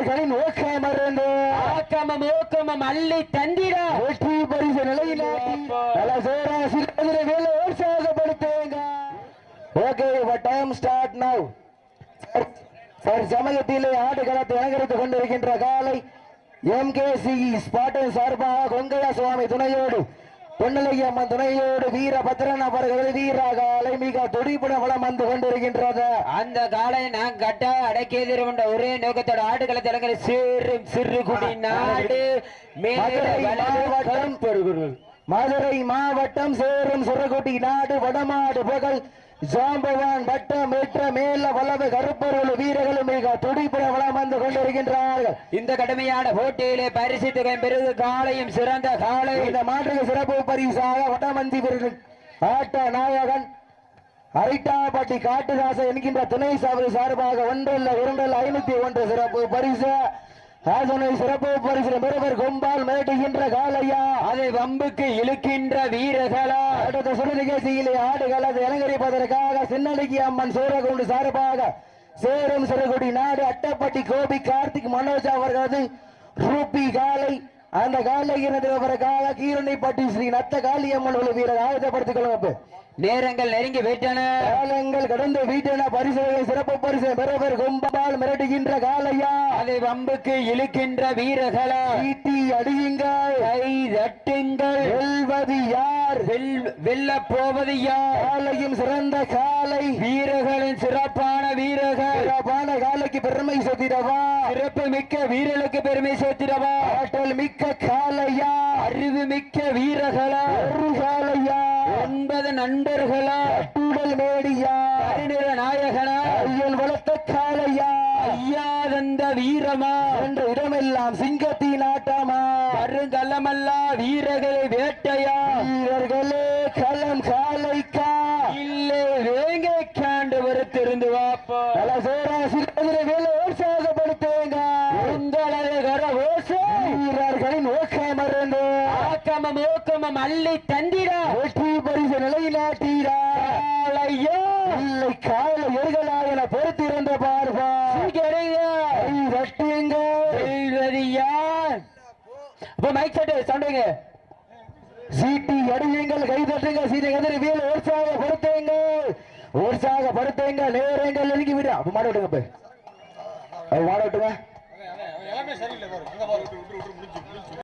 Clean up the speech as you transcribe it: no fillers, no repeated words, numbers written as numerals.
வீரர்களின் ஊக்கமருந்து ஆக்கமும் ஊக்கமும் அள்ளி தந்திட வெற்றி பரிசு நிலையில் உற்சாகப்படுத்துங்க. Okay, time start now. சமயத்திலே ஆடுகளத்தை அலங்கரித்துக் கொண்டிருக்கின்ற காலை MKC ஸ்பாட்டன் சார்பாக கொங்கையா சுவாமி துணையோடு பொன்னலையம்மன் துணையோடு வீரபத்ரன் அவர்களது வீரகாலை மிக துடிப்புடன் வளம் வந்து கொண்டிருக்கின்றது. அந்த காலை நான் கட்ட அடக்கியதில் கொண்ட ஒரே நோக்கத்தோட ஆடுகளை திறங்கிற சிறு குடி நாடு மதுரை மாவட்டம் சேரும் சுரகுடி நாடு வடமாடு புகழ் ஜாம்பவான் வட்டம் எற்ற மேல வளவு கருப்பொருள் வீரர்களும் மிக துடிப்புடன் வளம் வந்து கொண்டிருக்கின்றார்கள். இந்த கடுமையான போட்டியிலே பரிசு தொகை பெருது காலையும் சிறந்த காலை. இந்த மாற்றுக்கு சிறப்பு பரிசாக வடமந்தி ஆட்ட நாயகன் அரிட்டாப்பட்டி காட்டுதாச என்கின்ற துணை சபை சார்பாக 1 சிறப்பு பரிசு. சிறப்பு பரிசு பெறுவர் கொம்பால் மேட்டுகின்ற காலையா அதை வம்புக்கு இழுக்கின்ற வீரர்களா. அடுத்த சுடு நிகழ்ச்சியிலே ஆடுகளத்தை அலங்கரிப்பதற்காக சின்னடிக்கு அம்மன் சூரகுண்டு சார்பாக சேரும் சிறுகுடி நாடு அட்டப்பட்டி கோபி கார்த்திக் மனோஜ் அவர்களது ரூபி காலை. அந்த காலையினதற்காக கீரணைப்பட்டி ஸ்ரீ நத்த காளியம்மன் வீரர் ஆயுதப்படுத்திக் கொள்ளுங்க. நேரங்கள் நெருங்கி விட்டன, காலங்கள் கடந்து வீட்டன. பரிசுகளை சிறப்பு பரிசு பெறவர் கொம்பால் மிரட்டுகின்ற காலையா அதை வம்புக்கு இழுக்கின்ற வீரர்களா. ஈட்டி அடியுங்கள், கை தட்டுங்கள். வெல்வது யார், வெல்ல போவது யார். காலையும் சிறந்த காலை, வீரர்களின் சிறப்பான வீரர்கள். சிறப்பான காலைக்கு பெருமை சேர்த்திடவா, சிறப்பு மிக்க வீரர்களுக்கு பெருமை சேர்த்திடவா. ஆற்றல் மிக்க காலையா, அறிவு மிக்க வீரர்களா. ஒரு காலையா 9 நண்பர்களா. அட்டுடல் மேடியா அறிநிற நாயகனா. ஐயல் வளர்த்த காலையா ஐயாதந்த வீரமா. என்ற இடமெல்லாம் சிங்கத்தின் ஆட்டமா. அருங்கல்லமல்லா வீரர்களை வேட்டையா. வீரர்களே களம் காலைக்கா இல்லை வேங்க காண்டு வருத்திருந்து வாப்பா. உற்சாகப்படுத்துங்க. உங்களது கர ஓசை வீரர்களின் ஊக்கமருந்து ஆக்கமும் ஊக்கமும் அள்ளி தந்திட வெற்றி பரிசு நிலைநாட்டீரா. ஐயோ இல்லை கால எருகலாயன பொறுத்திருந்த பார்வா ரட்டுங்க. மைக் செட்டு சொன்னீங்க. சீட்டி அடியுங்கள், கை தட்டுங்க. சீட்டை எதிரி வீர உற்சாகப்படுத்துங்க, உற்சாகப்படுத்துங்க. நேரங்கள் நெருங்கி விட அப்ப மாட விட்டுங்க, மாட விட்டுங்க.